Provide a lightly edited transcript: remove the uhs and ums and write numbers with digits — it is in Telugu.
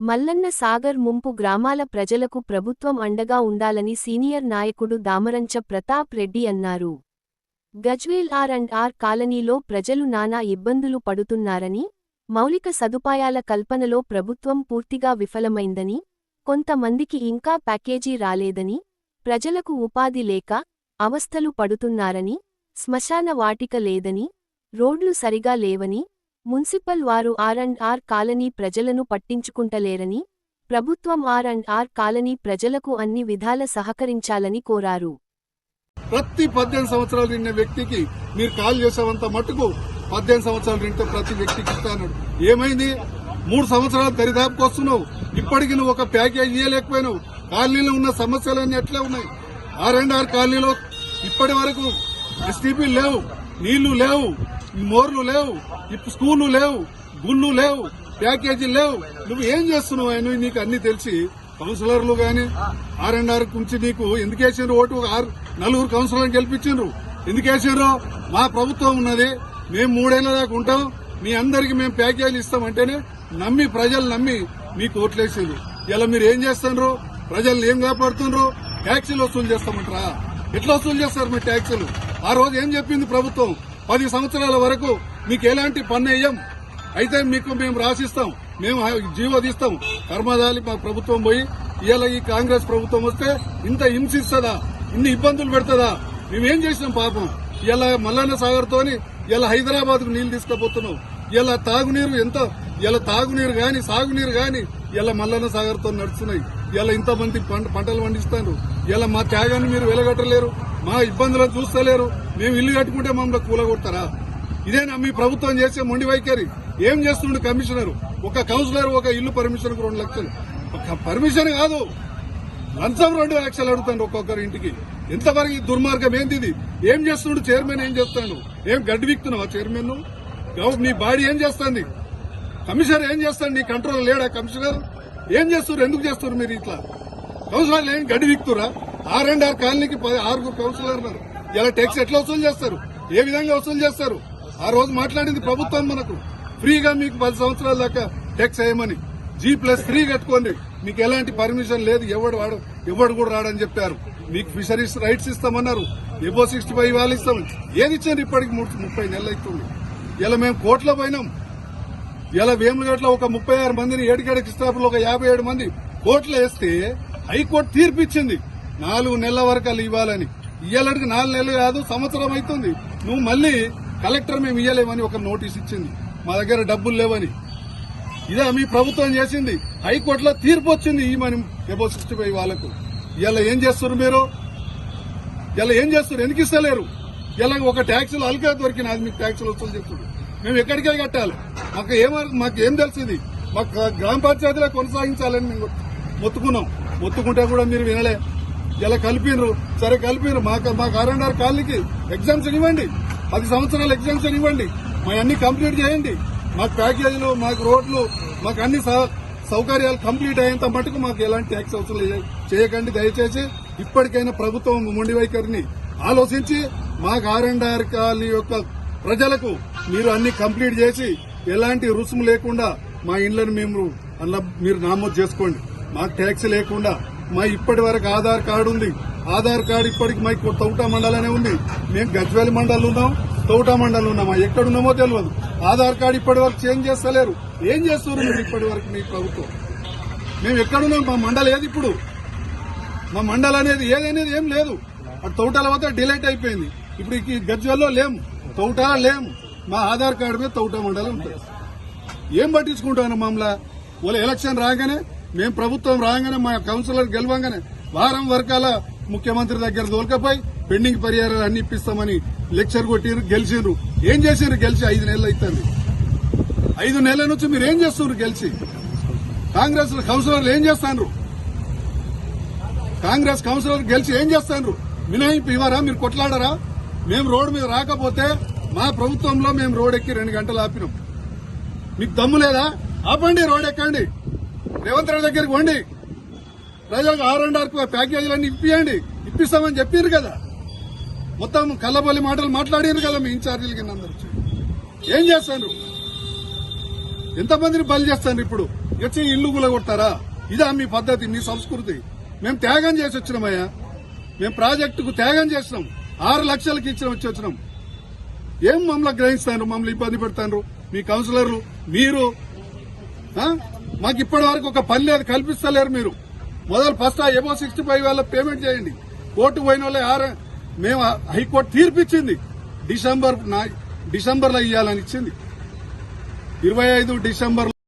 మల్లన్న సాగర్ ముంపు గ్రామాల ప్రజలకు ప్రభుత్వం అండగా ఉండాలని సీనియర్ నాయకుడు దామరంచ ప్రతాప్ రెడ్డి అన్నారు. గజ్వేల్ ఆర్ కాలనీలో ప్రజలు నానా ఇబ్బందులు పడుతున్నారని, మౌలిక సదుపాయాల కల్పనలో ప్రభుత్వం పూర్తిగా విఫలమైందని, కొంతమందికి ఇంకా ప్యాకేజీ రాలేదని, ప్రజలకు ఉపాధి లేక అవస్థలు పడుతున్నారని, శ్మశాన వాటిక లేదని, రోడ్లు సరిగా లేవని, మున్సిపల్ వారు ఆర్ కాలనీ ప్రజలను పట్టించుకుంటలేరని, ప్రభుత్వం ఆర్ కాలనీ ప్రజలకు అన్ని విధాల సహకరించాలని కోరారు. ప్రతి 18 సంవత్సరాలు నిన్న వ్యక్తికి మీరు కాల్ చేసేవంత మట్టుకు 18 సంవత్సరాలు నింటే ప్రతి వ్యక్తికి ఇస్తాను. ఏమైంది? 3 సంవత్సరాలు దరిదాపుకొస్తున్నావు, ఇప్పటికి నువ్వు ఒక ప్యాకేజ్ ఇయ్యలేకపోయినావు. కాలనీలో ఉన్న సమస్యలన్నీ ఎట్లా ఉన్నాయి? ఆర్ కాలనీలో ఇప్పటి వరకు ఎస్టీపీ లేవు, నీళ్లు లేవు, మోర్లు లేవు, స్కూళ్లు లేవు, గుళ్ళు లేవు, ప్యాకేజీలు లేవు. నువ్వు ఏం చేస్తున్నావు? ఆయన నీకు అన్ని తెలిసి కౌన్సిలర్లు గాని ఆర్ నుంచి నీకు ఎందుకు వేసిండ్రు ఓటు? 4 కౌన్సిలర్లు గెలిపించిండ్రు. ఎందుకు వేసిండ్రు? మా ప్రభుత్వం ఉన్నది, మేము 3 ఏళ్ల దాకా ఉంటాం, మీ అందరికి మేము ప్యాకేజీలు ఇస్తామంటేనే నమ్మి ప్రజలు నమ్మి మీకు ఓట్లేసిండ్రు. ఇలా మీరు ఏం చేస్తున్నారు? ప్రజలు ఏం కాపాడుతున్నారు? ట్యాక్సీలు వసూలు చేస్తామంటారా? ఎట్లా వసూలు చేస్తారు మీ ట్యాక్సీలు? ఆ రోజు ఏం చెప్పింది ప్రభుత్వం? 10 సంవత్సరాల వరకు మీకు ఎలాంటి పన్ను వేయం, అయితే మీకు మేము రాసిస్తాం, మేము జీవో తీస్తాం. కర్మదాలి మా ప్రభుత్వం పోయి ఇలా ఈ కాంగ్రెస్ ప్రభుత్వం వస్తే ఇంత హింసిస్తుందా, ఇన్ని ఇబ్బందులు పెడుతుందా? మేమేం చేసినాం పాపం? ఇలా మల్లన్న సాగర్ తోని ఇలా హైదరాబాద్ కు నీళ్లు తీసుకుపోతున్నాం. ఇలా తాగునీరు ఇలా తాగునీరు గాని సాగునీరు గాని ఇలా మల్లన్న సాగర్ తో నడుస్తున్నాయి. ఇలా ఇంతమంది పంటలు పండిస్తారు. ఇలా మా త్యాగాన్ని మీరు వెలగట్టలేరు, మా ఇబ్బందులను చూస్తలేరు. మేము ఇల్లు కట్టుకుంటే మమ్మల్ని కూలగొడతారా? ఇదేనా మీ ప్రభుత్వం చేసే మొండి వైఖరి? ఏం చేస్తుండే కమిషనర్? ఒక కౌన్సిలర్ ఒక ఇల్లు పర్మిషన్ కు 2 లక్షలు, ఒక పర్మిషన్ కాదు లంచం 2 లక్షలు అడుగుతాను ఒక్కొక్కరి ఇంటికి. ఎంతవరకు ఈ దుర్మార్గం ఏంది ఇది? ఏం చేస్తుండే చైర్మన్? ఏం చేస్తాడు? ఏం గడ్డి విక్తున్నావా చైర్మన్? నీ బాడీ ఏం చేస్తుంది? కమిషనర్ ఏం చేస్తాడు? నీ కంట్రోల్ లేడా కమిషనర్? ఏం చేస్తున్నారు? ఎందుకు చేస్తున్నారు మీరు ఇట్లా? కౌన్సిలర్లు ఏం గడ్డి విక్తురా? ఆర్ కాలనీకి 6 కౌన్సిలర్ ఇలా ట్యాక్స్ ఎట్లా వసూలు చేస్తారు? ఏ విధంగా వసూలు చేస్తారు? ఆ రోజు మాట్లాడింది ప్రభుత్వం మనకు ఫ్రీగా మీకు 10 సంవత్సరాల దాకా ట్యాక్స్ వేయమని, G+3 కట్టుకోండి, మీకు ఎలాంటి పర్మిషన్ లేదు, ఎవడు కూడా రాడని చెప్పారు. మీకు ఫిషరీస్ రైట్స్ ఇస్తామన్నారు, ఎబో 65 వాళ్ళు ఇస్తామని ఏది ఇచ్చారు? ఇప్పటికి 30 నెలలు అవుతుంది. ఇలా మేము కోర్టులో పోయినాం. ఇలా వేములగట్ల ఒక 36 మందిని ఏడికేడకి స్టాఫ్లో ఒక 57 మంది కోర్టులో వేస్తే హైకోర్టు తీర్పు ఇచ్చింది 4 నెలల వరకు వాళ్ళు ఇవ్వాలని. ఇయ్యాలడికి 4 నెలలు కాదు, సంవత్సరం అవుతుంది. నువ్వు మళ్ళీ కలెక్టర్ మేము ఇయ్యలేమని ఒక నోటీస్ ఇచ్చింది, మా దగ్గర డబ్బులు లేవని. ఇదే మీ ప్రభుత్వం చేసింది. హైకోర్టులో తీర్పు వచ్చింది ఈ మనం ఎబో 65 వాళ్ళకు. ఇలా ఏం చేస్తారు మీరు? ఇలా ఏం చేస్తారు? ఎందుకు ఇస్తలేరు? ఇలా ఒక ట్యాక్సులు అల్గా దొరికిన అది మీకు ట్యాక్సులు వసూలు చేస్తుంది. మేము ఎక్కడికే కట్టాలి? మాకు ఏం తెలిసింది? మాకు గ్రామ పంచాయతీలో కొనసాగించాలని మేము మొత్తుకుంటే కూడా మీరు వినలే. ఇలా కలిపినరు. సరే కలిపినరు, మాకు ఆర్ కాలనీకి ఎగ్జామ్షన్ ఇవ్వండి, 10 సంవత్సరాల ఎగ్జామ్షన్ ఇవ్వండి, మా అన్ని కంప్లీట్ చేయండి. మాకు ప్యాకేజీలు, మాకు రోడ్లు, మాకు అన్ని సౌకర్యాలు కంప్లీట్ అయ్యేంత మటుకు మాకు ఎలాంటి ట్యాక్స్ వసూలు చేయకండి దయచేసి. ఇప్పటికైనా ప్రభుత్వం మొండి వైఖరిని ఆలోచించి మాకు ఆర్ కాలనీ యొక్క ప్రజలకు మీరు అన్ని కంప్లీట్ చేసి ఎలాంటి రుసుము లేకుండా మా ఇండ్లను మీరు నమోదు చేసుకోండి. మాకు ట్యాక్స్ లేకుండా. మా ఇప్పటి వరకు ఆధార్ కార్డు ఉంది. ఆధార్ కార్డు ఇప్పటికి మాకు తౌటా మండలనే ఉంది. మేము గజ్వేల్ మండలం ఉన్నాం, తౌటా మండలం ఉన్నామా, ఎక్కడున్నామో తెలియదు. ఆధార్ కార్డు ఇప్పటి వరకు చేంజ్ చేస్తలేరు. ఏం చేస్తున్నారు మీరు ఇప్పటి వరకు మీ ప్రభుత్వం? మేము ఎక్కడున్నాం? మా మండలం ఏది ఇప్పుడు? మా మండలం అనేది ఏదనేది ఏం లేదు. అటు తౌటాల వద్ద డిలైట్ అయిపోయింది. ఇప్పుడు ఈ గజ్వేల్లో లేము, తౌటా లేము. మా ఆధార్ కార్డు మీద తౌటా మండలం ఉంటుంది. ఏం పట్టించుకుంటాను మమ్మల్ని? వాళ్ళ ఎలక్షన్ రాగానే, మేము ప్రభుత్వం రాగానే, మా కౌన్సిలర్ గెలవంగానే వారం వరకాల ముఖ్యమంత్రి దగ్గర దోల్కపోయి పెండింగ్ పరిహారాలు అన్ని ఇప్పిస్తామని లెక్చర్ కొట్టిరు, గెలిచిర్రు. ఏం చేసిర్రు? గెలిచి 5 నెలలు అవుతుంది. 5 నెలల నుంచి మీరు ఏం చేస్తున్నారు? గెలిచి కాంగ్రెస్ కౌన్సిలర్లు ఏం చేస్తాను? కాంగ్రెస్ కౌన్సిలర్ గెలిచి ఏం చేస్తాను? మినహాయింపు ఇవ్వరా? మీరు కొట్లాడరా? మేము రోడ్డు మీద రాకపోతే మా ప్రభుత్వంలో మేము రోడ్ ఎక్కి 2 గంటలు ఆపినాం. మీకు దమ్ము లేదా? ఆపండి, రోడ్ ఎక్కండి, రేవంత్ రెడ్డి దగ్గరికి పోండి, ప్రజలకు ఆర్ ప్యాకేజీలన్నీ ఇప్పిస్తామని చెప్పారు కదా. మొత్తం కల్లబల్లి మాటలు మాట్లాడారు కదా మీ ఇన్ఛార్జీలు కింద అందరూ. ఏం చేస్తాను? ఎంతమందిని బలి చేస్తారు ఇప్పుడు వచ్చి ఇల్లు గులగొడతారా? ఇదా మీ పద్ధతి, మీ సంస్కృతి? మేము త్యాగం చేసి వచ్చినామయ్యా, మేము ప్రాజెక్టుకు త్యాగం చేసినాం, 6 లక్షలకి వచ్చి వచ్చినాం. ఏం మమ్మల్ని గ్రహిస్తాను, మమ్మల్ని ఇబ్బంది పెడతాను మీ కౌన్సిలర్లు. మీరు మాకు ఇప్పటి వరకు ఒక పని లేదు, కల్పిస్తలేరు మీరు. మొదలు ఫస్ట్ ఎబో 65 వాళ్ళ పేమెంట్ చేయండి. కోర్టుకు పోయిన వాళ్ళే మేము హైకోర్టు తీర్పిచ్చింది డిసెంబర్లో ఇవ్వాలని ఇచ్చింది. 25 డిసెంబర్